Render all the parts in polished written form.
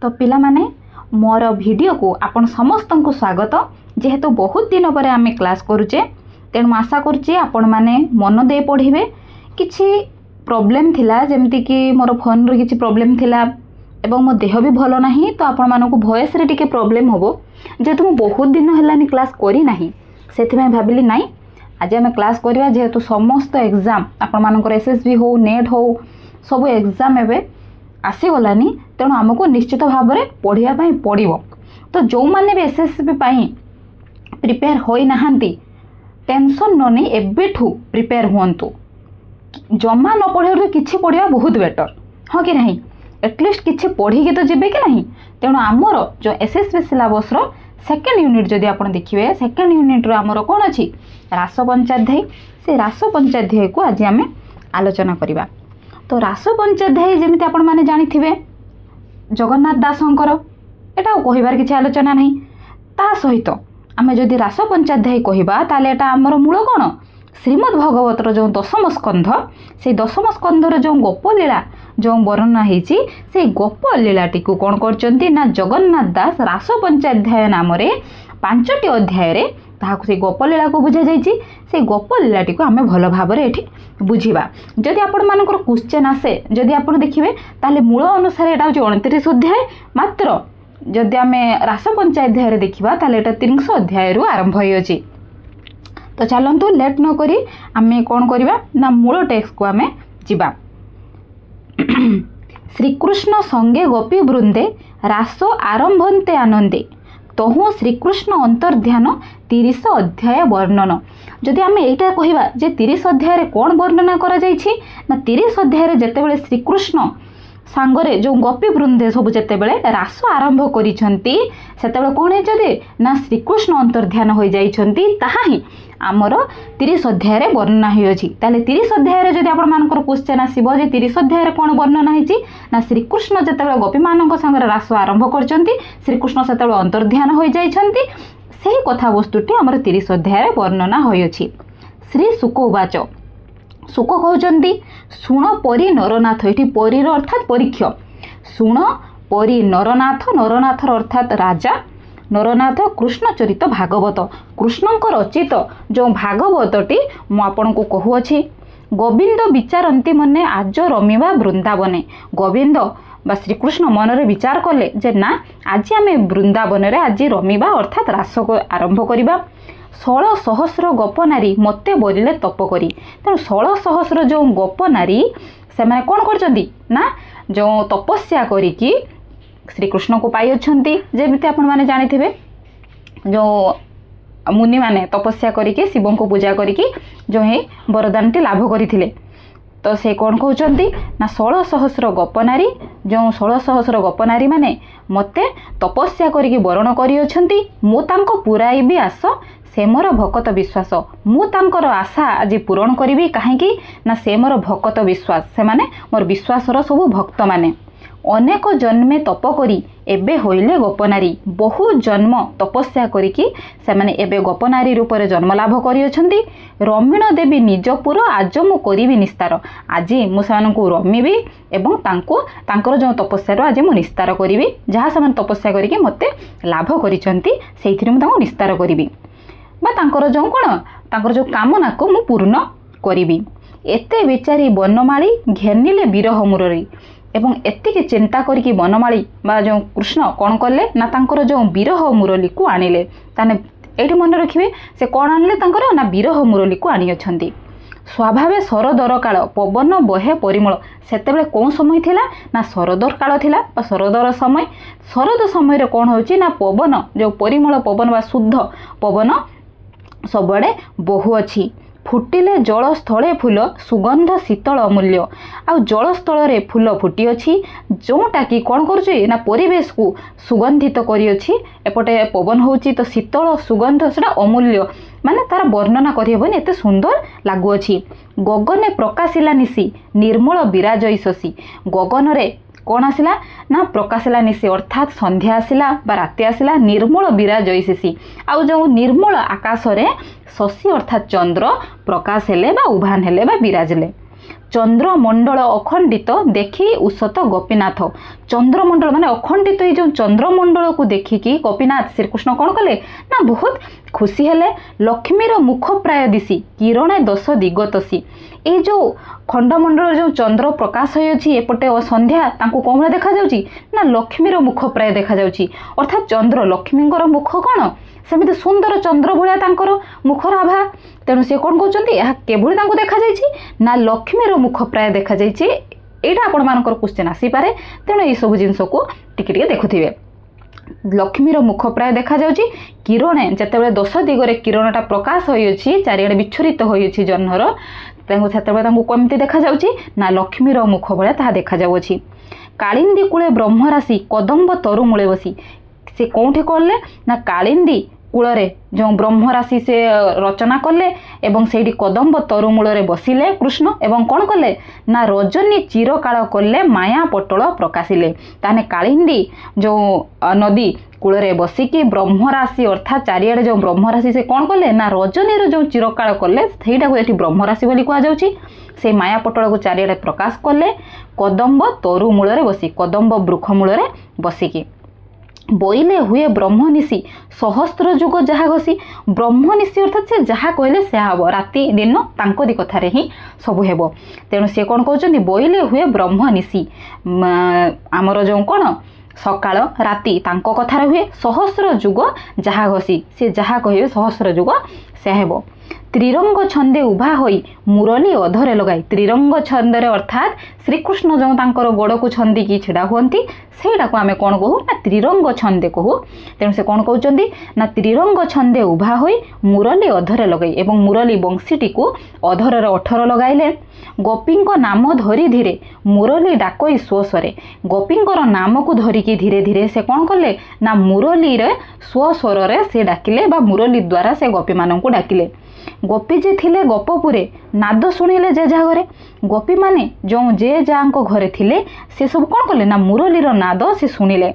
तो पिला माने मोर वीडियो को आपण समस्त को स्वागत। जेहेतु बहुत दिन पर आम क्लास करुचे तेणु आशा करुचे आपण माने मन दे पढ़े। किछि प्रॉब्लम थिला जेमति कि मोर फोन रो किछि प्रॉब्लम थिला एवं मो देह भी भल नाही, तो आपण मानको वॉइस रे टिके प्रॉब्लम होबो। जेहेतु मो बहुत दिन हेलानी क्लास करी नाही सेथिमे भाबिली नाही आज आम क्लास करवा। जेहेतु समस्त एग्जाम आपण मानकर एसएसबी हो नेट हो सब एग्जाम एवं आसीगलानी तेणु आमको निश्चित भाव में पढ़ाई पड़ो। तो जो मैंने भी एसएसबी प्रिपेयर हो नाहांती टेंशन न नहीं एबेठू प्रिपेयर हुंतु। जमा न पढ़े किसी पढ़ा बहुत बेटर हाँ कि नहीं, एटलिस्ट किसी पढ़ी तो जीवे कि नहीं। तेणु आमर जो एसएसबी सिलेबस सेकेंड यूनिट जदि आप देखिए सेकेंड यूनिट आमर कौन अच्छी रास पंचाध्यायी। से रास पंचाध्यायी को आज आम आलोचना करवा। तो रास पंचाध्यायी जमी आपण मैंने जानी जगन्नाथ दासंकर एटा कहबार किसी आलोचना नहीं। ता सहित आम जदि रास पंचाध्यायी कहबा ताले एटा आमर मूल कौन श्रीमद् भगवतर जो दशम स्कंध से दशम स्कंधर जो गोपलीला जो वर्णना होती से गोपलीलाटी को कौन करचंती ना जगन्नाथ दास रास पंचाध्याय नाम 5टी अध्याय से गोपलीला को बुझा जाइए। से गोपलीलाटी को आम भल भाव में ये बुझा। जदि आपण मानकर क्वेश्चन आसे जदि आप देखिए ताले मूल अनुसार यहाँ हूँ 29 अध्याय मात्र। जदि आम रास पंचाध्याय देखा ताले 300 अध्याय आरंभ होती। तो चलतु लेट न करी आम कौन करवा ना मूल टेक्स्ट को आम जा। श्रीकृष्ण संगे गोपी वृंदे रास आरंभन्ते आनंदे तहु श्रीकृष्ण अंतर्ध्यान 30 अध्याय वर्णन। जदि आम एटा कहवा जे 30 अध्याय कौन वर्णना करा जाइछि ना 30 अध्याय जेतेबेले श्रीकृष्ण सांगरे जो गोपी वृंदे सब जेतेबेले रास आरंभ करिसंती सेतेबेले कौन है ना श्रीकृष्ण अंतर्ध्यान हो जाइछंती। ताहा ही आमर 30 अध्याय वर्णना होइछि। ताले 30 अध्याय जदि आपण मानकर क्वेश्चन आसीबो जे 30 अध्याय कौन वर्णना होइछि ना श्रीकृष्ण जेतेबेले गोपी मानक संगे रास आरंभ करचंती श्रीकृष्ण सेतेबेले अंतर्ध्यान हो जाइछंती सेही कथा वस्तुटी आमर 30 अध्याय वर्णना होइछि। श्री शुक उवाच शुक कहउचंती शुण परी नरनाथ। ये परी अर्थात परीक्ष। शुण परी नरनाथ नरनाथर अर्थात राजा नरनाथ कृष्णचरित भागवत कृष्णंकर रचित जो भागवतटी मु आपन को कहूअछि। गोविंद विचारंती मने आज रमिबा वृंदावने। गोविंद बा श्रीकृष्ण मनरे विचार कले जे ना आज आम वृंदावन रे आज रमिबा अर्थात रास को आरंभ करिबा। 16 सहस्र गोप नारी मते बोलिले तप करी। तेणु 16 सहस्र जो गोप नारी से मैंने कौन करचंती ना जो तपस्या करिकी श्रीकृष्ण को पाई अछंती। जेमिति आपण माने जानिथिबे जो मुनि माने तपस्या करिकी शिव को पूजा करिकी जो है वरदानटी लाभ करथिले। तो से कौन कहउचंती ना 16 सहस्र गोप नारी जो 16 सहस्र गोप नारी माने मते तपस्या करिकी वरण करि अछंती। मु तांको पुराइबी आस से मोर भकत विश्वास। मु तांकर आशा आज पूरण करी कहीं ना से मोर भकत विश्वास से माने मोर विश्वासर सबु भक्त माने अनेक जन्मे तप करी एबे होइले गोपनारी। बहु जन्म तपस्या करिकी से माने एबे गोपनारी रूप में जन्म लाभ करि अछंती। रमीण देवी निजपुर आज मु करिबी निस्तार। आज मु सेमानकु रमीबी एवं तांको तांकर जो तपस्या आज मु निस्तार करिबी। जहाँ से तपस्या करिकी मते लाभ करिसंती सेइथिरे मु तांको निस्तार करिबी बा तांकर जो कौन तांकर जो कामना को मु पूर्ण करिबी। एते विचारी बनमाली घेनिले विरह मुररी एवं एतिके चिंता करिकी बनमाली बा जो कृष्ण कौन कले ना तांकर जो विरह मुरली को आनिले। ताने एठी मन रखिबे से कौन आनिले तांकर ना विरह मुरली को आनी अछंती। स्वाभावे शरदर काल पवन बहे परिमल। सेतेबेले कौन समय थिला ना शरदर काल थिला बा शरदर समय। शरद समय रे कौन होची ना पवन जो परिमल पवन बा शुद्ध पवन सबड़े बहु अच्छी। फुटिले जल स्थले फूल सुगंध शीतल अमूल्य। आ जल स्थल रे फूल फुटी अच्छी जोटा कि कौन करुची ना परिवेश को सुगंधित करी अछि। एपटे पवन होची तो शीतल सुगंध सेटा अमूल्य माने तार वर्णना करहबनी एते सुंदर लागुअछि। गगने प्रकाशिला निशी निर्मल विराजई शशी। गगन रे कौन आसला ना प्रकाशला निशी अर्थात संध्या आसला बा राति आसला निर्मल विराजई शशी। आउ जो निर्मल आकाश रे शशी अर्थात चंद्र प्रकाश हेले बा उभान हेले बा विराजले। ଚନ୍ଦ୍ରମଣ୍ଡଳ ଅଖଣ୍ଡିତ ଦେଖି ଉଷତ ଗୋପୀନାଥ। ଚନ୍ଦ୍ରମଣ୍ଡଳ ମାନେ ଅଖଣ୍ଡିତ ଏଇ ଯେଉଁ ଚନ୍ଦ୍ରମଣ୍ଡଳକୁ ଦେଖିକି ଗୋପୀନାଥ ଶ୍ରୀକୃଷ୍ଣ କ'ଣ କଲେ ନା ବହୁତ ଖୁସି ହେଲେ। ଲକ୍ଷ୍ମୀର ମୁଖ ପ୍ରାୟ ଦିଶି କିରଣେ ଦଶ ଦିଗ ତୋଷି। ଏଇ ଯେଉଁ ଖଣ୍ଡମଣ୍ଡଳ ଯେଉଁ ଚନ୍ଦ୍ର ପ୍ରକାଶ ହୋଇଅଛି ଏପଟେ ସନ୍ଧ୍ୟା ତାଙ୍କୁ କ'ଣ ଭଳିଆ ଦେଖାଯାଉଛି ନା ଲକ୍ଷ୍ମୀର ମୁଖ ପ୍ରାୟ ଦେଖାଯାଉଛି। ଅର୍ଥାତ୍ ଚନ୍ଦ୍ର ଲକ୍ଷ୍ମୀଙ୍କର ମୁଖ କ'ଣ ସେମିତି ସୁନ୍ଦର ଚନ୍ଦ୍ର ଭଳିଆ ତାଙ୍କର ମୁଖର ଆଭା। ତେଣୁ ସେ କ'ଣ କହୁଛନ୍ତି ଏହା କେଭଳି ତାଙ୍କୁ ଦେଖାଯାଇଛି ନା ଲକ୍ଷ୍ମୀର ମୁଖ ପ୍ରାୟ ଦେଖାଯାଇଛି। ଏଇଟା ଆପଣମାନଙ୍କର କ୍ୱେଶ୍ଚିନ୍ ଆସିପାରେ, ତେଣୁ ଏଇସବୁ ଜିନିଷକୁ ଟିକେ ଟିକେ ଦେଖୁଥିବେ। ଲକ୍ଷ୍ମୀର ମୁଖ ପ୍ରାୟ ଦେଖାଯାଉଛି। କିରଣେ ଯେତେବେଳେ 10 ଦିଗରେ କିରଣଟା ପ୍ରକାଶ ହୋଇଅଛି ଚାରିଆଡ଼େ ବିଚ୍ଛୁରିତ ହୋଇଅଛି ଜହ୍ନର, ସେତେବେଳେ ତାଙ୍କୁ କେମିତି ଦେଖାଯାଉଛି ନା ଲକ୍ଷ୍ମୀର ମୁଖ ଭଳିଆ ତାହା ଦେଖାଯାଉଅଛି। କାଳିନ୍ଦୀ କୂଳେ ବ୍ରହ୍ମରାଶି କଦମ୍ବ ତରୁ ମୂଳେ ବସି। ସେ କେଉଁଠି କଲେ ନା କାଳିନ୍ଦୀ କୂଳରେ ଯେଉଁ ବ୍ରହ୍ମରାଶି ସେ ରଚନା କଲେ ଏବଂ ସେଇଠି କଦମ୍ବ ତରୁମୂଳରେ ବସିଲେ କୃଷ୍ଣ ଏବଂ କ'ଣ କଲେ ନା ରଜନୀ ଚିରକାଳ କଲେ ମାୟା ପଟଳ ପ୍ରକାଶିଲେ। ତାହେଲେ କାଳିନ୍ଦୀ ଯେଉଁ ନଦୀ କୂଳରେ ବସିକି ବ୍ରହ୍ମରାଶି ଅର୍ଥାତ୍ ଚାରିଆଡ଼େ ଯେଉଁ ବ୍ରହ୍ମରାଶି ସେ କ'ଣ କଲେ ନା ରଜନୀର ଯେଉଁ ଚିରକାଳ କଲେ ସେଇଟାକୁ ଏଠି ବ୍ରହ୍ମରାଶି ବୋଲି କୁହାଯାଉଛି। ସେ ମାୟା ପଟଳକୁ ଚାରିଆଡ଼େ ପ୍ରକାଶ କଲେ କଦମ୍ବ ତରୁ ମୂଳରେ ବସି, କଦମ୍ବ ବୃକ୍ଷ ମୂଳରେ ବସିକି। ବୋଇଲେ ହୁଏ ବ୍ରହ୍ମନିଶି ସହସ୍ର ଯୁଗ ଯାହା ଘଷି। ବ୍ରହ୍ମନିଶି ଅର୍ଥାତ୍ ସେ ଯାହା କହିଲେ ସେହା ହେବ, ରାତି ଦିନ ତାଙ୍କରି କଥାରେ ହିଁ ସବୁ ହେବ। ତେଣୁ ସେ କ'ଣ କହୁଛନ୍ତି ବୋଇଲେ ହୁଏ ବ୍ରହ୍ମନିଶି, ଆମର ଯେଉଁ କ'ଣ ସକାଳ ରାତି ତାଙ୍କ କଥାରେ ହୁଏ। ସହସ୍ର ଯୁଗ ଯାହା ଘଷି, ସେ ଯାହା କହିବେ ସହସ୍ର ଯୁଗ ସେହା ହେବ। ତ୍ରିରଙ୍ଗ ଛନ୍ଦେ ଉଭା ହୋଇ ମୁରଲି ଅଧରେ ଲଗାଇ। ତ୍ରିରଙ୍ଗ ଛନ୍ଦରେ ଅର୍ଥାତ୍ ଶ୍ରୀକୃଷ୍ଣ ଯେଉଁ ତାଙ୍କର ଗୋଡ଼କୁ ଛନ୍ଦିକି ଛିଡ଼ା ହୁଅନ୍ତି ସେଇଟାକୁ ଆମେ କ'ଣ କହୁ ନା ତ୍ରିରଙ୍ଗ ଛନ୍ଦେ କହୁ। ତେଣୁ ସେ କ'ଣ କହୁଛନ୍ତି ନା ତ୍ରିରଙ୍ଗ ଛନ୍ଦେ ଉଭା ହୋଇ ମୁରଲି ଅଧରେ ଲଗାଇ ଏବଂ ମୁରଲି ବଂଶୀଟିକୁ ଅଧରରେ ଅଠର ଲଗାଇଲେ। ଗୋପୀଙ୍କ ନାମ ଧରି ଧୀରେ ମୁରଲି ଡାକଇ ସ୍ୱସ୍ୱରେ। ଗୋପୀଙ୍କର ନାମକୁ ଧରିକି ଧୀରେ ଧୀରେ ସେ କ'ଣ କଲେ ନା ମୁରଲିରେ ସ୍ୱସ୍ୱରରେ ସେ ଡାକିଲେ ବା ମୁରଲି ଦ୍ୱାରା ସେ ଗୋପୀମାନଙ୍କୁ ଡାକିଲେ। ଗୋପୀ ଯେ ଥିଲେ ଗୋପପୁରେ ନାଦ ଶୁଣିଲେ ଯେ ଯାହା ଘରେ। ଗୋପୀମାନେ ଯେଉଁ ଯେ ଯାହାଙ୍କ ଘରେ ଥିଲେ ସେସବୁ କ'ଣ କଲେ ନା ମୁରଲିର ନାଦ ସେ ଶୁଣିଲେ।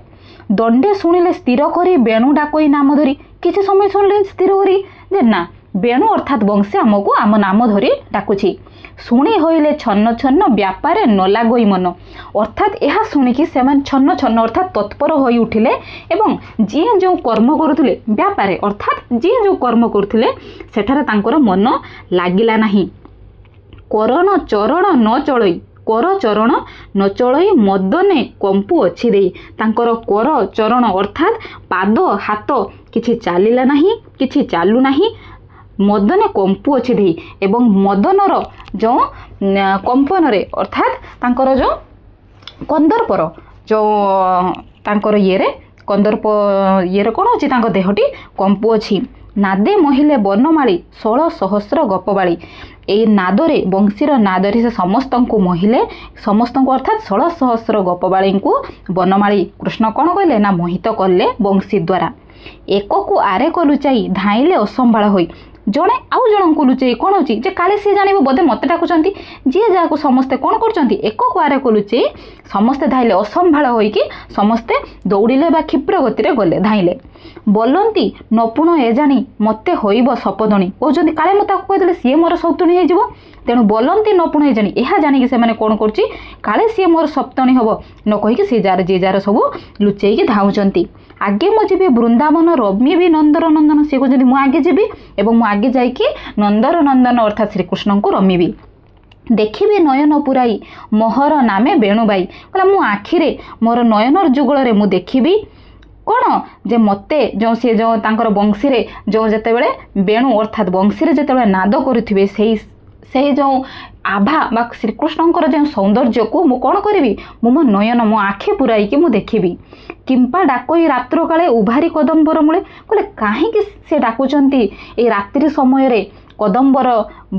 ଦଣ୍ଡେ ଶୁଣିଲେ ସ୍ଥିର କରି ବେଣୁ ଡାକଇ ନାମ ଧରି। କିଛି ସମୟ ଶୁଣିଲେ ସ୍ଥିର କରି ଯେ ନା ବେଣୁ ଅର୍ଥାତ୍ ବଂଶୀ ଆମକୁ ଆମ ନାମ ଧରି ଡାକୁଛି। ଶୁଣି ହୋଇଲେ ଛନ୍ନ ଛନ୍ନ ବ୍ୟାପାରେ ନ ଲାଗୋଇ ମନ। ଅର୍ଥାତ୍ ଏହା ଶୁଣିକି ସେମାନେ ଛନ୍ନ ଛନ୍ନ ଅର୍ଥାତ୍ ତତ୍ପର ହୋଇ ଉଠିଲେ ଏବଂ ଯିଏ ଯେଉଁ କର୍ମ କରୁଥିଲେ ବ୍ୟାପାରେ ଅର୍ଥାତ୍ ଯିଏ ଯେଉଁ କର୍ମ କରୁଥିଲେ ସେଠାରେ ତାଙ୍କର ମନ ଲାଗିଲା ନାହିଁ। କରଣ ଚରଣ ନ ଚଳଇ, କର ଚରଣ ନ ଚଳଇ ମଦନେ କମ୍ପୁ ଅଛି ଦେଇ। ତାଙ୍କର କର ଚରଣ ଅର୍ଥାତ୍ ପାଦ ହାତ କିଛି ଚାଲିଲା ନାହିଁ, କିଛି ଚାଲୁ ନାହିଁ। ମଦନେ କମ୍ପୁ ଅଛି ଦେଇ ଏବଂ ମଦନର ଯେଉଁ କମ୍ପନରେ ଅର୍ଥାତ୍ ତାଙ୍କର ଯେଉଁ କନ୍ଦର୍ପର ଯେଉଁ ତାଙ୍କର କନ୍ଦର୍ପ ଇଏରେ କ'ଣ ଅଛି ତାଙ୍କ ଦେହଟି କମ୍ପୁ ଅଛି। ନାଦେ ମହିଲେ ବନମାଳୀ 16 ସହସ୍ର ଗପବାଳୀ। ଏଇ ନାଦରେ ବଂଶୀର ନାଦରେ ସେ ସମସ୍ତଙ୍କୁ ମହିଲେ, ସମସ୍ତଙ୍କୁ ଅର୍ଥାତ୍ 16 ସହସ୍ର ଗପବାଳୀଙ୍କୁ ବନମାଳୀ କୃଷ୍ଣ କ'ଣ କହିଲେ ନା ମୋହିତ କଲେ ବଂଶୀ ଦ୍ୱାରା। ଏକକୁ ଆରେକ ଲୁଚାଇ ଧାଇଁଲେ ଅସମ୍ଭାଳ ହୋଇ। ଜଣେ ଆଉ ଜଣଙ୍କୁ ଲୁଚେଇ କ'ଣ ହେଉଛି ଯେ କାଳେ ସିଏ ଜାଣିବ ବୋଧେ ମୋତେ ଡାକୁଛନ୍ତି, ଯିଏ ଯାହାକୁ ସମସ୍ତେ କ'ଣ କରୁଛନ୍ତି ଏକକୁ ଆରେକ ଲୁଚେଇ ସମସ୍ତେ ଧାଇଲେ ଅସମ୍ଭାଳ ହୋଇକି ସମସ୍ତେ ଦୌଡ଼ିଲେ ବା କ୍ଷିପ୍ର ଗତିରେ ଗଲେ ଧାଇଁଲେ। ବୋଲନ୍ତି ନପୁଣ ଏ ଜାଣି ମୋତେ ହୋଇବ ସପଦଣୀ। କହୁଛନ୍ତି କାଳେ ମୁଁ ତାକୁ କହିଦେଲେ ସିଏ ମୋର ସପ୍ତଣୀ ହେଇଯିବ। ତେଣୁ ବୋଲନ୍ତି ନପୁଣ ଏ ଜାଣି, ଏହା ଜାଣିକି ସେମାନେ କ'ଣ କରୁଛି କାଳେ ସିଏ ମୋର ସପ୍ତଣୀ ହେବ ନ କହିକି ସେ ଯାର ଯିଏ ଯାର ସବୁ ଲୁଚେଇକି ଧାଉଁଛନ୍ତି। ଆଗେ ମୁଁ ଯିବି ବୃନ୍ଦାବନ ରମିବି ନନ୍ଦର ନନ୍ଦନ। ସେ କହୁଛନ୍ତି ମୁଁ ଆଗେ ଯିବି ଏବଂ ମୁଁ ଆଗେ ଯାଇକି ନନ୍ଦର ନନ୍ଦନ ଅର୍ଥାତ୍ ଶ୍ରୀକୃଷ୍ଣଙ୍କୁ ରମିବି। ଦେଖିବି ନୟନ ପୁରାଇ ମୋହର ନାମେ ବେଣୁବାଇ। କହିଲା ମୁଁ ଆଖିରେ ମୋର ନୟନର ଯୁଗଳରେ ମୁଁ ଦେଖିବି କ'ଣ ଯେ ମୋତେ ଯେଉଁ ସିଏ ଯେଉଁ ତାଙ୍କର ବଂଶୀରେ ଯେଉଁ ଯେତେବେଳେ ବେଣୁ ଅର୍ଥାତ୍ ବଂଶୀରେ ଯେତେବେଳେ ନାଦ କରୁଥିବେ ସେହି ଯେଉଁ ଆଭା ବା ଶ୍ରୀକୃଷ୍ଣଙ୍କର ଯେଉଁ ସୌନ୍ଦର୍ଯ୍ୟକୁ ମୁଁ କ'ଣ କରିବି ମୁଁ ମୋ ନୟନ ମୋ ଆଖି ପୁରାଇକି ମୁଁ ଦେଖିବି। କିମ୍ପା ଡାକଇ ରାତ୍ର କାଳେ ଉଭାରି କଦମ୍ବର ମୂଳେ। କହିଲେ କାହିଁକି ସେ ଡାକୁଛନ୍ତି ଏଇ ରାତ୍ରି ସମୟରେ କଦମ୍ବର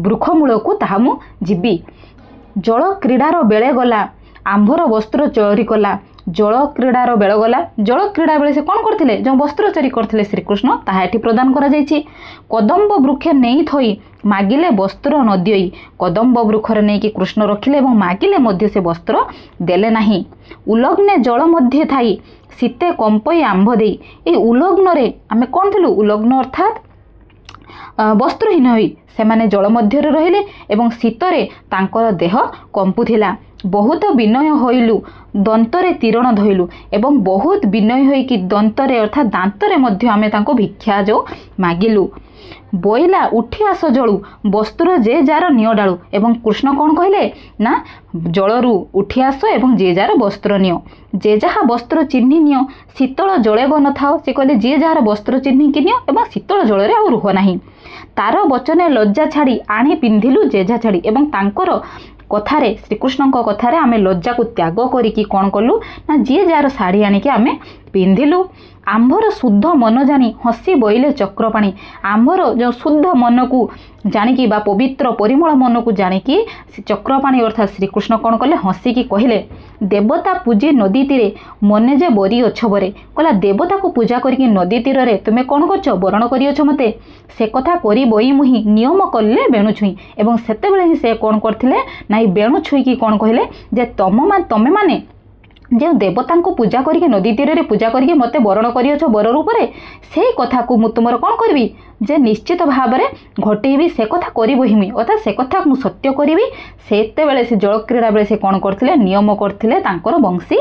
ବୃକ୍ଷମୂଳକୁ ତାହା ମୁଁ ଯିବି। ଜଳ କ୍ରୀଡ଼ାର ବେଳେ ଗଲା ଆମ୍ଭର ବସ୍ତ୍ର ଚୋରି କଲା। ଜଳ କ୍ରୀଡ଼ାର ବେଳ ଗଲା। ଜଳ କ୍ରୀଡ଼ା ବେଳେ ସେ କ'ଣ କରିଥିଲେ ଯେଉଁ ବସ୍ତ୍ର ଚୋରି କରିଥିଲେ ଶ୍ରୀକୃଷ୍ଣ ତାହା ଏଠି ପ୍ରଦାନ କରାଯାଇଛି। କଦମ୍ବ ବୃକ୍ଷେ ନେଇ ଥୋଇ ମାଗିଲେ ବସ୍ତ୍ର ନ ଦିଅଇ। କଦମ୍ବ ବୃକ୍ଷରେ ନେଇକି କୃଷ୍ଣ ରଖିଲେ ଏବଂ ମାଗିଲେ ମଧ୍ୟ ସେ ବସ୍ତ୍ର ଦେଲେ ନାହିଁ। ଉଲଗ୍ନେ ଜଳ ମଧ୍ୟ ଥାଇ ଶୀତେ କମ୍ପଇ ଆମ୍ଭ ଦେଇ। ଏଇ ଉଲଗ୍ନରେ ଆମେ କ'ଣ ଥିଲୁ ଉଲଗ୍ନ ଅର୍ଥାତ୍ ବସ୍ତ୍ରହୀନ ହୋଇ ସେମାନେ ଜଳ ମଧ୍ୟରେ ରହିଲେ ଏବଂ ଶୀତରେ ତାଙ୍କର ଦେହ କମ୍ପୁଥିଲା। ବହୁତ ବିନୟ ହୋଇଲୁ, ଦନ୍ତରେ ତୀରଣ ଧଇଲୁ ଏବଂ ବହୁତ ବିନୟ ହୋଇକି ଦନ୍ତରେ ଅର୍ଥାତ୍ ଦାନ୍ତରେ ମଧ୍ୟ ଆମେ ତାଙ୍କୁ ଭିକ୍ଷା ଯେଉଁ ମାଗିଲୁ। ବୋଇଲା ଉଠି ଆସ ଜଳୁ, ବସ୍ତ୍ର ଯେ ଯାର ନିଅ ଡାଳୁ। ଏବଂ କୃଷ୍ଣ କ'ଣ କହିଲେ ନା ଜଳରୁ ଉଠି ଆସ ଏବଂ ଯେ ଯାର ବସ୍ତ୍ର ନିଅ, ଯେ ଯାହା ବସ୍ତ୍ର ଚିହ୍ନି ନିଅ, ଶୀତଳ ଜଳେ ନଥାଅ। ସେ କହିଲେ ଯିଏ ଯାହାର ବସ୍ତ୍ର ଚିହ୍ନିକି ନିଅ ଏବଂ ଶୀତଳ ଜଳରେ ଆଉ ରୁହ ନାହିଁ। ତାର ବଚନେ ଲଜ୍ଜା ଛାଡ଼ି ଆଣି ପିନ୍ଧିଲୁ ଯେଝା ଛାଡ଼ି। ଏବଂ ତାଙ୍କର କଥାରେ, ଶ୍ରୀକୃଷ୍ଣଙ୍କ କଥାରେ ଆମେ ଲଜ୍ଜାକୁ ତ୍ୟାଗ କରିକି କ'ଣ କଲୁ ନା ଯିଏ ଯାହାର ଶାଢ଼ୀ ଆଣିକି ଆମେ ପିନ୍ଧିଲୁ। ଆମ୍ଭର ଶୁଦ୍ଧ ମନ ଜାଣି ହସି ବୋଇଲେ ଚକ୍ରପାଣି। ଆମ୍ଭର ଯେଉଁ ଶୁଦ୍ଧ ମନକୁ ଜାଣିକି ବା ପବିତ୍ର ପରିମଳ ମନକୁ ଜାଣିକି ଚକ୍ରପାଣି ଅର୍ଥାତ୍ ଶ୍ରୀକୃଷ୍ଣ କ'ଣ କଲେ ହସିକି କହିଲେ, ଦେବତା ପୂଜି ନଦୀ ତୀରେ ମନେ ଯେ ବରି ଅଛ ବରେ। କହିଲା ଦେବତାକୁ ପୂଜା କରିକି ନଦୀ ତୀରରେ ତୁମେ କ'ଣ କରୁଛ, ବରଣ କରିଅଛ ମୋତେ। ସେ କଥା କରି ବଇ ମୁହିଁ ନିୟମ କଲେ ବେଣୁ ଛୁଇଁ। ଏବଂ ସେତେବେଳେ ହିଁ ସେ କ'ଣ କରିଥିଲେ ନା ଏଇ ବେଣୁ ଛୁଇଁକି କ'ଣ କହିଲେ ଯେ ତମେମାନେ ଯେଉଁ ଦେବତାଙ୍କୁ ପୂଜା କରିକି ନଦୀ ତୀରରେ ପୂଜା କରିକି ମୋତେ ବରଣ କରିଅଛ ବର ରୂପରେ, ସେଇ କଥାକୁ ମୁଁ ତୁମର କ'ଣ କରିବି ଯେ ନିଶ୍ଚିତ ଭାବରେ ଘଟେଇବି। ସେ କଥା କରିବ ହିଁ ଅର୍ଥାତ୍ ସେ କଥା ମୁଁ ସତ୍ୟ କରିବି। ସେତେବେଳେ ସେ ଜଳକ୍ରୀଡ଼ା ବେଳେ ସେ କ'ଣ କରିଥିଲେ, ନିୟମ କରିଥିଲେ ତାଙ୍କର ବଂଶୀ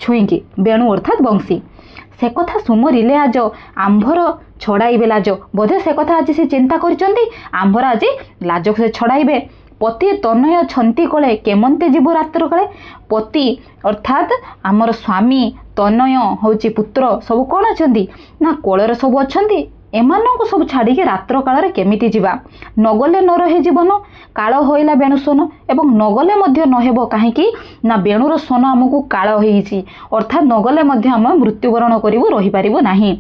ଛୁଇଁକି, ବେଣୁ ଅର୍ଥାତ୍ ବଂଶୀ। ସେ କଥା ସୁମରିଲେ ଆଜ ଆମ୍ଭର ଛଡ଼ାଇବେ ଲାଜ। ବୋଧେ ସେ କଥା ଆଜି ସେ ଚିନ୍ତା କରିଛନ୍ତି, ଆମ୍ଭର ଆଜି ଲାଜ ସେ ଛଡ଼ାଇବେ। ପତି ତନୟ ଛନ୍ତି କଳେ କେମନ୍ତେ ଯିବୁ ରାତ୍ର କାଳେ। ପତି ଅର୍ଥାତ୍ ଆମର ସ୍ୱାମୀ, ତନୟ ହେଉଛି ପୁତ୍ର, ସବୁ କ'ଣ ଅଛନ୍ତି ନା କୋଳରେ ସବୁ ଅଛନ୍ତି। ଏମାନଙ୍କୁ ସବୁ ଛାଡ଼ିକି ରାତ୍ର କାଳରେ କେମିତି ଯିବା। ନଗଲେ ନ ରହେ ଜୀବନ, କାଳ ହୋଇଲା ବେଣୁ ସୋନ। ଏବଂ ନଗଲେ ମଧ୍ୟ ନହେବ, କାହିଁକି ନା ବେଣୁର ସୋନ ଆମକୁ କାଳ ହେଇଛି, ଅର୍ଥାତ୍ ନଗଲେ ମଧ୍ୟ ଆମେ ମୃତ୍ୟୁବରଣ କରିବୁ, ରହିପାରିବୁ ନାହିଁ।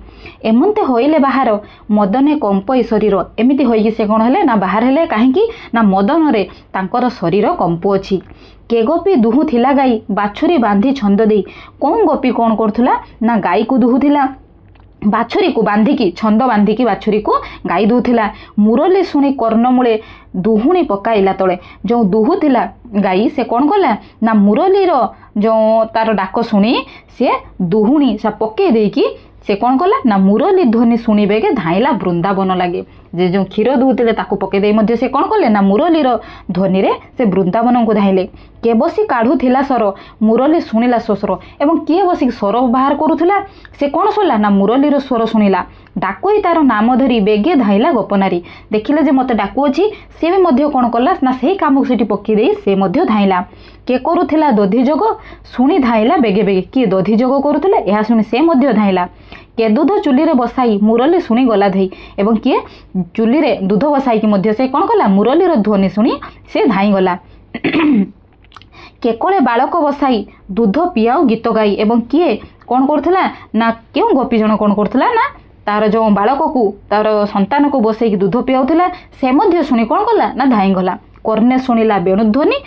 ଏମନ୍ତେ ହୋଇଲେ ବାହାର ମଦନେ କମ୍ପଇ ଶରୀର। ଏମିତି ହୋଇକି ସେ କ'ଣ ହେଲେ ନା ବାହାର ହେଲେ, କାହିଁକି ନା ମଦନରେ ତାଙ୍କର ଶରୀର କମ୍ପୁଅଛି। କେ ଗୋପୀ ଦୁହୁଁ ଥିଲା ଗାଈ ବାଛୁରୀ ବାନ୍ଧି ଛନ୍ଦ ଦେଇ। କେଉଁ ଗୋପୀ କ'ଣ କରୁଥିଲା ନା ଗାଈକୁ ଦୁହୁଥିଲା, ବାଛୁରୀକୁ ବାନ୍ଧିକି ଛନ୍ଦ ବାନ୍ଧିକି ବାଛୁରୀକୁ ଗାଈ ଦୁହୁଥିଲା। ମୁରଲି ଶୁଣି କର୍ଣ୍ଣମୂଳେ ଦୁହୁଣି ପକାଇଲା ତଳେ। ଯେଉଁ ଦୁହୁଥିଲା ଗାଈ ସେ କ'ଣ କଲା ନା ମୁରଲିର ଯେଉଁ ତାର ଡାକ ଶୁଣି ସେ ଦୁହୁଣି ପକେଇ ଦେଇକି ସେ କ'ଣ କଲା ନା ମୁରଲି ଧ୍ୱନି ଶୁଣିବେগে ଧାଇଁଲା ବୃନ୍ଦାବନ ଲାଗେ। ଯେ ଯେଉଁ କ୍ଷୀର ଦୁହୁଥିଲେ ତାକୁ ପକେଇ ଦେଇ ମଧ୍ୟ ସେ କ'ଣ କଲେ ନା ମୁରଲିର ଧ୍ୱନିରେ ସେ ବୃନ୍ଦାବନକୁ ଧାଇଁଲେ। କିଏ ବସି କାଢ଼ୁଥିଲା ସ୍ୱର, ମୁରଲି ଶୁଣିଲା ସ୍ୱର। ଏବଂ କିଏ ବସିକି ସ୍ୱର ବାହାର କରୁଥିଲା, ସେ କ'ଣ ଶୁଣିଲା ନା ମୁରଲିର ସ୍ୱର ଶୁଣିଲା। ଡାକୁଇ ତାର ନାମ ଧରି ବେଗେ ଧାଇଲା ଗୋପନାରୀ। ଦେଖିଲେ ଯେ ମୋତେ ଡାକୁଅଛି, ସେ ବି ମଧ୍ୟ କ'ଣ କଲା ନା ସେଇ କାମକୁ ସେଠି ପକେଇ ଦେଇ ସେ ମଧ୍ୟ ଧାଇଁଲା। କିଏ କରୁଥିଲା ଦଧିଯୋଗ ଶୁଣି ଧାଇଁଲା ବେଗେ ବେଗେ। କିଏ ଦଧିଯୋଗ କରୁଥିଲେ ଏହା ଶୁଣି ସେ ମଧ୍ୟ ଧାଇଁଲା। କିଏ ଦୁଧ ଚୁଲିରେ ବସାଇ ମୁରଲି ଶୁଣି ଗଲା ଧେଇ। ଏବଂ କିଏ ଚୁଲିରେ ଦୁଧ ବସାଇକି ମଧ୍ୟ ସେ କ'ଣ କଲା ମୁରଲିର ଧ୍ୱନି ଶୁଣି ସେ ଧାଇଁଗଲା। କେକଳେ ବାଳକ ବସାଇ ଦୁଧ ପିଆଉ ଗୀତ ଗାଇ। ଏବଂ କିଏ କ'ଣ କରୁଥିଲା ନା କେଉଁ ଗୋପୀ ଜଣ କ'ଣ କରୁଥିଲା ନା ତାର ଯେଉଁ ବାଳକକୁ ତାର ସନ୍ତାନକୁ ବସେଇକି ଦୁଧ ପିଆଉଥିଲା, ସେ ମଧ୍ୟ ଶୁଣି କ'ଣ କଲା ନା ଧାଇଁଗଲା। କର୍ଣ୍ଣେ ଶୁଣିଲା ବେଣୁଧ୍ୱନି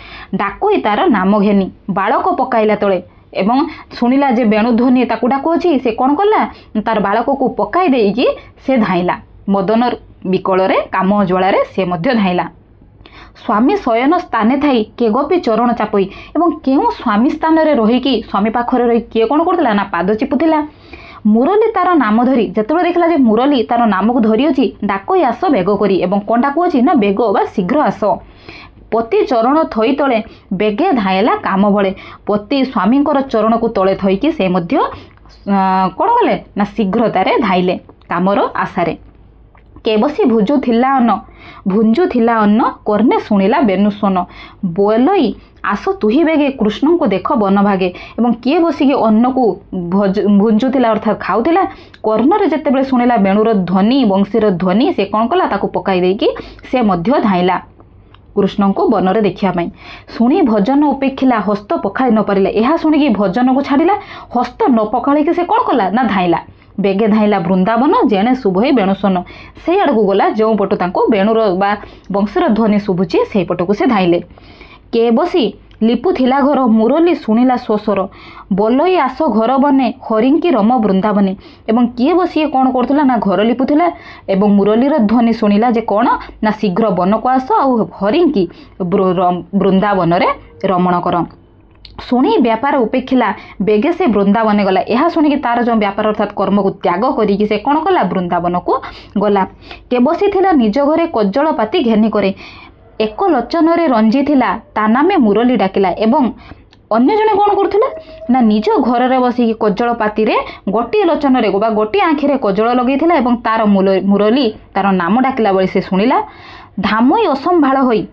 ଡାକୁଇ ତାର ନାମ ଘେନି। ବାଳକ ପକାଇଲା ତଳେ ଏବଂ ଶୁଣିଲା ଯେ ବେଣୁଧ୍ୱନି ତାକୁ ଡାକୁଅଛି, ସେ କ'ଣ କଲା ତାର ବାଳକକୁ ପକାଇ ଦେଇକି ସେ ଧାଇଁଲା। ମଦନ ବିକଳରେ କାମ ଜ୍ୱାଳାରେ ସେ ମଧ୍ୟ ଧାଇଁଲା। ସ୍ୱାମୀ ଶୟନ ସ୍ଥାନେ ଥାଇ କେ ଗୋପୀ ଚରଣ ଚାପଇ। ଏବଂ କେଉଁ ସ୍ୱାମୀ ସ୍ଥାନରେ ରହିକି ସ୍ୱାମୀ ପାଖରେ ରହି କିଏ କ'ଣ କରୁଥିଲା ନା ପାଦ ଚିପୁଥିଲା। ମୁରଲି ତାର ନାମ ଧରି, ଯେତେବେଳେ ଦେଖିଲା ଯେ ମୁରଲି ତାର ନାମକୁ ଧରିଅଛି, ଡାକଇ ଆସ ବେଗ କରି। ଏବଂ କ'ଣ ଡାକୁଅଛି ନା ବେଗ ବା ଶୀଘ୍ର ଆସ। ପତି ଚରଣ ଥଇ ତଳେ ବେଗେ ଧାଇଁଲା କାମ ବଳେ। ପତି ସ୍ୱାମୀଙ୍କର ଚରଣକୁ ତଳେ ଥଇକି ସେ ମଧ୍ୟ କ'ଣ କଲେ ନା ଶୀଘ୍ରତାରେ ଧାଇଁଲେ କାମର ଆଶାରେ। କେ ବସି ଭୁଞ୍ଜୁଥିଲା ଅନ୍ନ କର୍ଣ୍ଣେ ଶୁଣିଲା ବେଣୁସ୍ୱନ। ବୋଲଇ ଆସ ତୁହି ବେଗେ କୃଷ୍ଣଙ୍କୁ ଦେଖ ବନଭାଗେ। ଏବଂ କିଏ ବସିକି ଅନ୍ନକୁ ଭୁଞ୍ଜୁଥିଲା ଅର୍ଥାତ୍ ଖାଉଥିଲା। କର୍ଣ୍ଣରେ ଯେତେବେଳେ ଶୁଣିଲା ବେଣୁର ଧ୍ୱନି, ବଂଶୀର ଧ୍ୱନି, ସେ କ'ଣ କଲା ତାକୁ ପକାଇ ଦେଇକି ସେ ମଧ୍ୟ ଧାଇଁଲା କୃଷ୍ଣଙ୍କୁ ବନରେ ଦେଖିବା ପାଇଁ। ଶୁଣି ଭଜନ ଉପେକ୍ଷିଲା ହସ୍ତ ପଖାଳି ନ ପାରିଲା। ଏହା ଶୁଣିକି ଭଜନକୁ ଛାଡ଼ିଲା, ହସ୍ତ ନ ପଖାଳିକି ସେ କ'ଣ କଲା ନା ଧାଇଁଲା। ବେଗେ ଧାଇଁଲା ବୃନ୍ଦାବନ ଯେଣେ ଶୁଭଇ ବେଣୁସ୍ୱନ। ସେଇ ଆଡ଼କୁ ଗଲା ଯେଉଁ ପଟୁ ତାଙ୍କୁ ବେଣୁର ବା ବଂଶୀର ଧ୍ୱନି ଶୁଭୁଛି ସେଇ ପଟକୁ ସେ ଧାଇଁଲେ। କେ ବସି ଲିପୁଥିଲା ଘର ମୁରଲି ଶୁଣିଲା ସ୍ୱସ୍ୱର। ବୋଲଇ ଆସ ଘର ବନେ ହରିଙ୍କି ରମ ବୃନ୍ଦାବନେ। ଏବଂ କିଏ ବସିଏ କ'ଣ କରୁଥିଲା ନା ଘର ଲିପୁଥିଲା ଏବଂ ମୁରଲିର ଧ୍ୱନି ଶୁଣିଲା ଯେ କ'ଣ ନା ଶୀଘ୍ର ବନକୁ ଆସ ଆଉ ହରିଙ୍କି ବୃନ୍ଦାବନରେ ରମଣ କର। शुणी व्यापार उपेक्षिला बेगे से वृंदावन गला। यह शुणिकी तार जो व्यापार अर्थात कर्म को त्याग करी से कौन कला वृंदावन को गला। के बसी थिला निज घरे कज्जल पाती घेनी करे एक लोचन रे रंजी थिला ता नामे मुरली डाकिला। एवं अन्य जने कौन करुला ना निज घर में बसिकी कज्जल पाती रे गोटे लोचन रे गोटे आँखिरे कज्जल लगेइथिला एवं तार मुरली तार नाम डाकिला बेले से शुणिला। धामई असंभाळ होई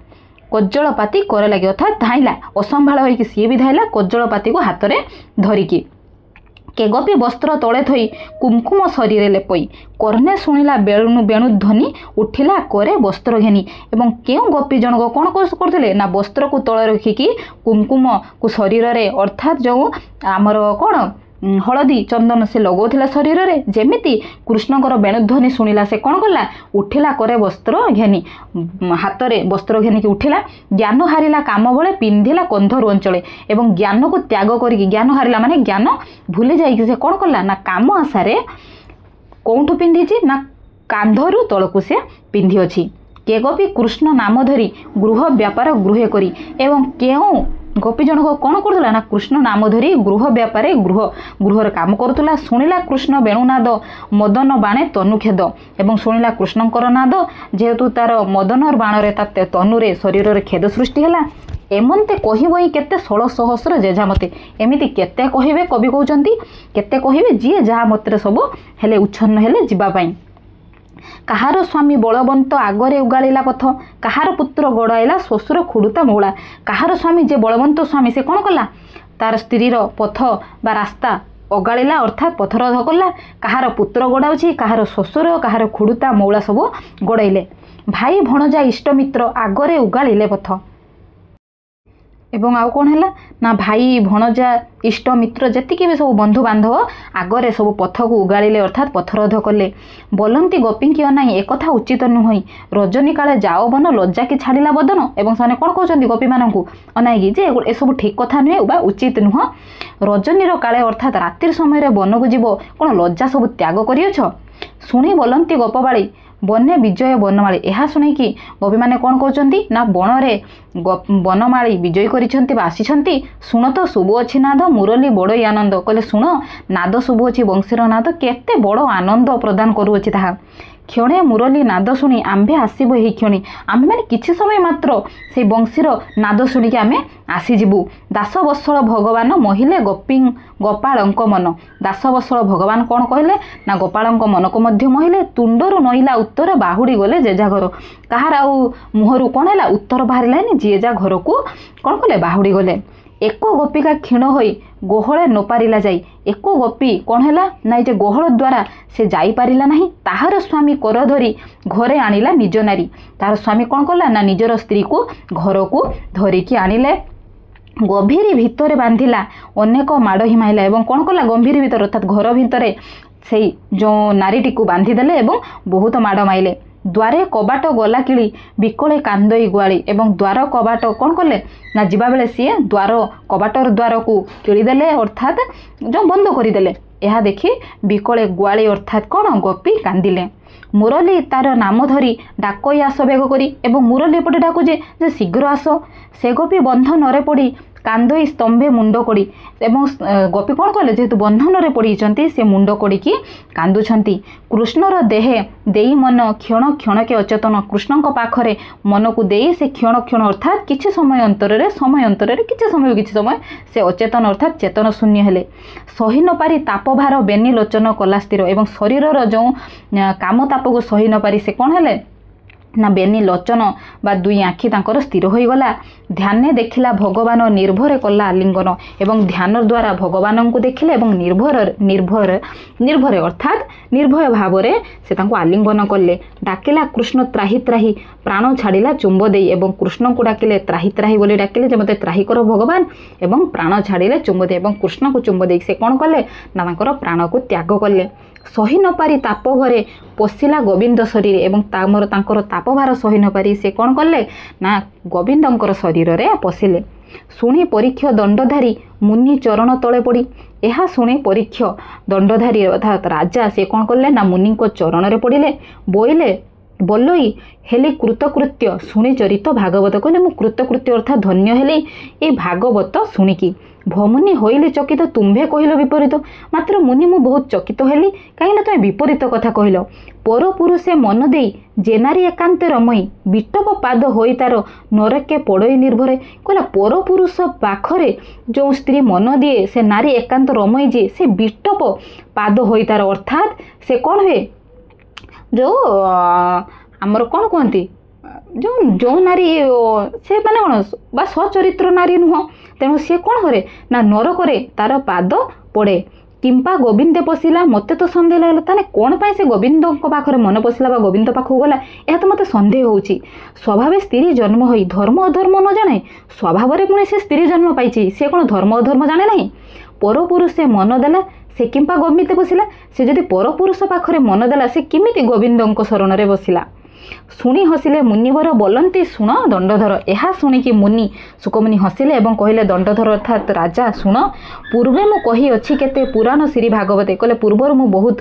कज्जल पाती करे लगे अर्थात धाइला असंभाळ होइकी सी भी धाइला कज्जल पाती को हाथ में धरिकी। के गोपी वस्त्र तले थई कुमकुम शरीर लेपई कर्णे शुणिला बेणुध्वनि उठिला करे वस्त्र घेनी। एवं केउ गोपी जनक कौन करते ना वस्त्र को तले रखिकी कुमकुम को शरीर रे अर्थात जो आमर कौन हलदी चंदन से लगौला शरीर रे जेमिति कृष्णकर बेणुध्वनि शुणिला से कौन कला उठिला करे वस्त्र घेनी हाथ में वस्त्र घेनिकी उठिला। ज्ञान हारिला काम बले पिंधिला कंधरु अंचले एवं ज्ञान को त्याग करिकी ज्ञान हारिला माने ज्ञान भूली जाइकी से कौन कला ना काम आशारे कौठु पिंधिची ना कांधरु तलकु से पिंधि अछि। के गोपी कृष्ण नाम धरी गृह व्यापार गृहे करी एवं केउ गोपी जनक कौन करुला ना कृष्ण नाम धरी गृह व्यापारे गृहर काम करुला। शुणिला कृष्ण बेणुनाद मदन बाणे तनुखेद एवं शुणिला कृष्णकर नाद जेहेतु तार मदनर बाणरे तनुरे शरीर रे खेद सृष्टि हैला। एमंते कहबई केते 16 सहस्र जेझा मते एमिति केते कहिबे कवि कहउचंती केते कहिबे जी जहा मतरे सब हेले उच्छन्न हेले जिबा पई। कहार स्वामी बलवंत आगरे उगाड़िला पथ कहार पुत्र गड़ाइला श्वशुर खुड़ुता मौला। कहार स्वामी जे बलवंत स्वामी से कौन कला तार स्त्रीर पथ बा रास्ता अगाड़िला अर्थात पथरोध कला। कहार पुत्र गड़ाउछि कहार श्वशुर कहार खुड़ुता मौला सब गड़ाइले। भाई भणजा इष्टमित्र आगरे उगाड़िले पथ एवं आउ कौन है ना भाई भणजा इष्ट मित्र जेतिकी भी सब बंधु बांधव आगरे सब पथ को उगाड़िले अर्थात पथरोध कले। बोलंती गोपी कि अनाई एक कथा उचित नुहई रजनी काले जाओ बन लज्जा की छाड़िला बदन। एवं से कौन कहते गोपी मानू अनाई जे ए सब ठीक कथा नुहे बा उचित नुह। रजनीर काले अर्थात रातिर समय वन को जीव कौन लज्जा सब त्याग करियछ। शुणी बोलंती गोपबाड़ी बने विजय बनमाली। यह शुणिकी गोपी मैंने कौन कहते ना बणरे बनमाली विजय करिसेंती शुण तो शुभ अच्छी नाद मुरली बड़ आनंद कहले शुण नाद शुभ अच्छी बंशीर नाद केते बड़ आनंद प्रदान करुअछि ताहा। क्षणे मुरली नाद शुणी आंभे आसब ही क्षणी आम्भे मैंने किछि समय मात्र से बंशीर नाद शुणिकी आमे आसीजिबु। दास वत्सल भगवान महिले गोपी गोपालंक मन। दास वत्सल भगवान कौन कहले ना गोपालंक मन को मध्य महिले। तुंडरू नईला उत्तर बाहुड़ी गले जेजा घर कहार आउ मुहरु कौन है उत्तर बाहर जी जा घर को कौन कले बाहुड़ी गले। एक गोपिका क्षीण होई गोहले न पारिला जाई। एक गोपी कौन है ना जे गोहल द्वारा से जाई पारिला नहीं ताहार स्वामी कर धरी घरे आनिला निज नारी। तार स्वामी कौन कला ना निजर स्त्री को घर को धरिकी आनिले। गभीरी भितर बांधिला अनेक माड़ हिमाइला एवं कौन कला गंभीर भितर अर्थात घर भितर से जो नारीटी को बांधिदेले एवं बहुत माड़ माइले। द्वारे कबाट गला किली बिकले कांदई गुआली एवं द्वार कबाट कौन कले ना जीवा बेले सी द्वार कबाटर द्वार को किलीदेले अर्थात जो बंद करदेले। यह देखी बिकले गुआली अर्थात कौन गोपी कांदिले। मुरली तार नाम धरी डाकई आस बेग करी एवं मुरली एपटे डाकुजे जे शीघ्र आस। से गोपी बंधन रे पड़ी कांदई स्तंभे मुंड कोड़ी एवं गोपी कौन कले जेहेतु बंधन रे पड़ी से मुंड कोड़ी कांदुछंती। कृष्णर देहे देई मन क्षण क्षण के अचेतन कृष्ण पाखरे मन को देई से क्षण क्षण अर्थात किछि समय अंतर किछि समय से अचेतन अर्थात चेतन शून्य हेले। सही न पारी ताप भार बेनी लोचन कला स्थिर एवं शरीर जो काम ताप को सही न पारी से कौन हेले ना बेनी लोचन बा दुई आखि तांकर स्थिर हो गला। ध्यान देखिला भगवान निर्भर कला आलिंगन एवं ध्यान द्वारा भगवान को देखिले एवं निर्भर अर्थात निर्भय भाव से तांको आलिंगन कले। डाकिला कृष्ण त्राही त्राही प्राण छाड़िला चुंब देई एवं कृष्ण को डाकिले त्राही त्राही बोली डाकिले जे मते त्राही कर भगवान एवं प्राण छाड़िले चुंब दे एवं कृष्ण को चुंब देई से कौन कले ना तांकर प्राण को त्याग कले। सही न पारी ताप भरे पशिला गोविंद शरीर एवं तांकर ताप भार सही न पारी से कौन कले ना गोविंदंकर शरीर रे पशिले। शुणी परीक्ष दंडधारी मुनि चरण तले पड़ी। यह शुणी परीक्ष दंडधारी अर्थात राजा से कौन कले ना मुनि को चरण रे पड़िले बोइले बोलोई हेली कृतकृत्य शुणी चरित भागवत कहले मु कृतकृत्य अर्थात धन्य हेली ए भागवत शुणिकी भमुनि होइले चकित तुम्भे कहल विपरीत मात्र मुनि मु बहुत चकित हेली कहीं तुम विपरीत कथा कहल पर पुरुषे मन दे जेनारी एकांत रमई विटप पाद होई तार नरके पड़ई निर्भरे कहला पर पुरुष पाखरे जो स्त्री मन दिए से नारी एकांत रमई जे से विटप पाद होई तार अर्थात से कौन हुए जो आमर कौन कहती जो जो नारी से माने कौन बा सचरित्र नारी नुह तेणु सी कौन करे ना नरकरे तार पाद पड़े किंपा गोविंदे पशिला मत तो सन्देह लगला ताने कौन पाई से गोविंद पाखरे मन पशिला बा गोविंद पाखक गला यह तो मत सन्देह होउची स्वभाव स्त्री जन्म होई धर्म अधर्म न जाने स्वभाव रे पुणी से स्त्री जन्म पाई सी कौन धर्म अधर्म जाने नहीं पर पुरुष से मन देला से किंपा गोविंदे बसिला से जदि पर पुरुष पाखरे मन देला से किमिति गोविंद शरण रे बसिला शुणी हसिले मुनिवर बोलती शुण दंडधर यह शुणिकी मुनि सुकमुनि हसिले एवं कहले दंडधर अर्थात राजा शुण पूर्वे मु कही अच्छी केते पुराण श्री भागवते कहले पूर्वर मु बहुत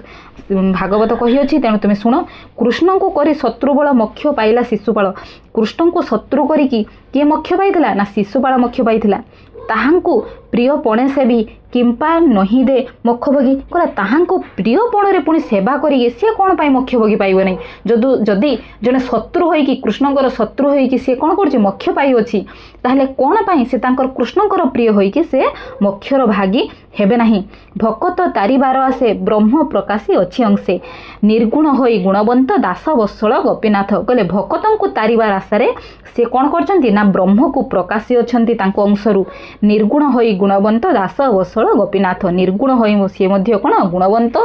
भागवत कही अच्छी तेणु तुम शुण कृष्ण को करी शत्रुबल मोक्ष पाइला शिशुपाल कृष्ण को शत्रु करिकी किए मोक्ष पाइथिला ना शिशुपाल मोक्ष पाइथिला ताहांकु प्रिय पणे सेवी किंपा नही दे मोक्ष भोगी कहला ताहांकु प्रिय पणे पुणी सेवा करिके सी कौन पाई मोक्ष भोगी पाइब नहीं जदि जड़े शत्रु होइकी कृष्णकर शत्रु होइकी सी कौन कर मोक्ष पाई अच्छी ताहले कौन पाई से तांकर कृष्णकर प्रिय होइकी से मोक्षर भागी हेबे नहीं भकत तारिबार आसे ब्रह्म प्रकाशी अच्छी अंशे निर्गुण होई गुणवंत दास वत्सल गोपीनाथ कहले भकतंकु तारिबार आशारे से कौन करछंती ना ब्रह्म को प्रकाशी अछंती तांको अंशरु निर्गुण होई गुणवंत दास वत्सल गोपीनाथ निर्गुण होई सी मध्य कौन गुणवंत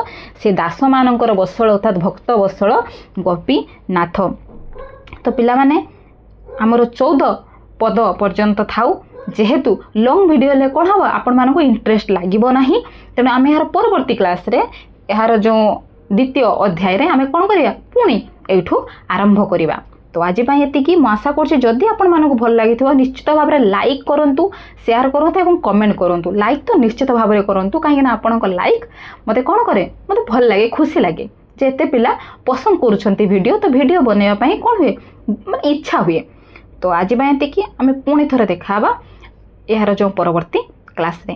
से दास मानकर वत्सल अर्थात भक्त वत्सल गोपीनाथ। तो पिला माने आमर 14 पद पर्यंत थाउ जेहेतु लॉन्ग वीडियो ले कौन हम आपण मानको इंटरेस्ट लागिबो नाही तेणु आम यार परवर्ती क्लास रे यार जो द्वितीय अध्याय रे आम कौन करिया पुणी एठू आरंभ करिबा। तो आज ये आशा करदी आपण भल लगी निश्चित भाव में लाइक करूँ शेयर करूँ और कमेंट करूँ लाइक तो निश्चित भाव में करूँ कहीं आपण लाइक मत कौन करे मत भल लगे खुशी लगे जे एते पिला पसंद करुँच वीडियो तो वीडियो बनवाई कौन हुए मैं इच्छा हुए। तो आज ये आम पुणी थोड़े देखा यार जो परवर्ती क्लास रे।